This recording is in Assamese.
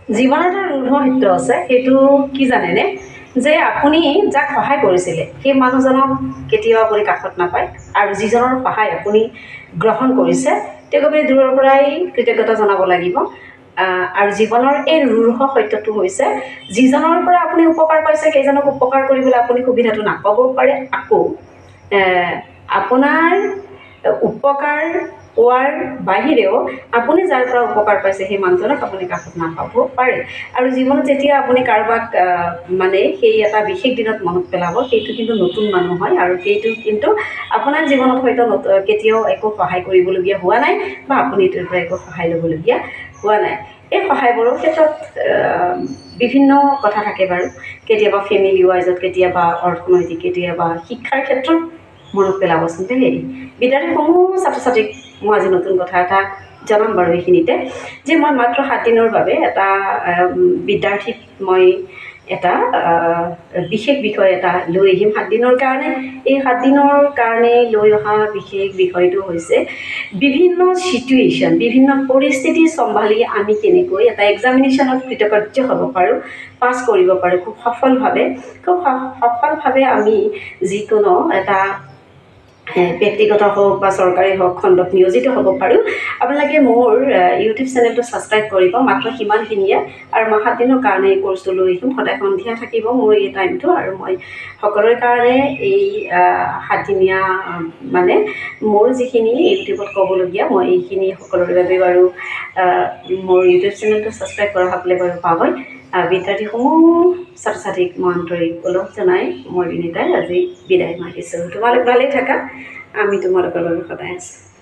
জীৱনত এটা ৰুঢ় সত্য আছে, সেইটো কি জানেনে? যে আপুনি যাক সহায় কৰিছিলে সেই মানুহজনক কেতিয়াও আপুনি কাষত নাপায়, আৰু যিজনৰ সহায় আপুনি গ্ৰহণ কৰিছে তেওঁক আপুনি দূৰৰ পৰাই কৃতজ্ঞতা জনাব লাগিব। আৰু জীৱনৰ এই ৰুঢ় সত্যটো হৈছে, যিজনৰ পৰা আপুনি উপকাৰ পাইছে সেইজনক উপকাৰ কৰিবলৈ আপুনি সুবিধাটো নাপাবও পাৰে। আকৌ আপোনাৰ উপকাৰ পোৱাৰ বাহিৰেও আপুনি যাৰ পৰা উপকাৰ পাইছে সেই মানুহজনক আপুনি কাষত নাপাবও পাৰে। আৰু জীৱনত যেতিয়া আপুনি কাৰোবাক মানে সেই এটা বিশেষ দিনত মনত পেলাব, সেইটো কিন্তু নতুন মানুহ হয়, আৰু সেইটো কিন্তু আপোনাৰ জীৱনত হয়তো কেতিয়াও একো সহায় কৰিবলগীয়া হোৱা নাই, বা আপুনি তেওঁৰ পৰা একো সহায় ল'বলগীয়া হোৱা নাই। এই সহায়বোৰৰ ক্ষেত্ৰত বিভিন্ন কথা থাকে বাৰু, কেতিয়াবা ফেমিলি ৱাইজত, কেতিয়াবা অৰ্থনৈতিক, কেতিয়াবা শিক্ষাৰ ক্ষেত্ৰত মনত পেলাবচোন দেই। বিদ্যাৰ্থীসমূহ ছাত্ৰ ছাত্ৰীক মই আজি নতুন কথা এটা জনাম বাৰু এইখিনিতে, যে মই মাত্ৰ 7 দিনৰ বাবে এটা বিদ্যাৰ্থীক মই এটা বিশেষ বিষয় এটা লৈ আহিম 7 দিনৰ কাৰণে। এই 7 দিনৰ কাৰণে লৈ অহা বিশেষ বিষয়টো হৈছে বিভিন্ন চিটুৱেশ্যন, বিভিন্ন পৰিস্থিতি চম্ভালি আমি কেনেকৈ এটা এক্সামিনেশ্যনত কৃতকাৰ্য হ'ব পাৰোঁ, পাছ কৰিব পাৰোঁ খুব সফলভাৱে আমি যিকোনো এটা ব্যক্তিগত হওক বা চৰকাৰী হওক খণ্ডত নিয়োজিত হ'ব পাৰোঁ। আপোনালোকে মোৰ ইউটিউব চেনেলটো ছাবস্ক্ৰাইব কৰিব, মাত্ৰ সিমানখিনিয়ে। আৰু মই 7 দিনৰ কাৰণে এই কোৰ্চটো লৈ আহিম, সদায় সন্ধিয়া থাকিব মোৰ এই টাইমটো, আৰু মই সকলোৰে কাৰণে এই 7 দিনীয়া মানে মোৰ যিখিনি ইউটিউবত ক'বলগীয়া মই এইখিনি সকলোৰে বাবে বাৰু মোৰ ইউটিউব চেনেলটো ছাবস্ক্ৰাইব কৰা সকলে বাৰু পাবই। বিদ্যাৰ্থীসমূহ ছাত্ৰ ছাত্ৰীক মই আন্তৰিক ওলগ জনাই মই বিনীতাই আজি বিদায় মাগিছোঁ। তোমালোক ভালেই থাকা, আমি তোমালোকৰ বাবে সদায় আছোঁ।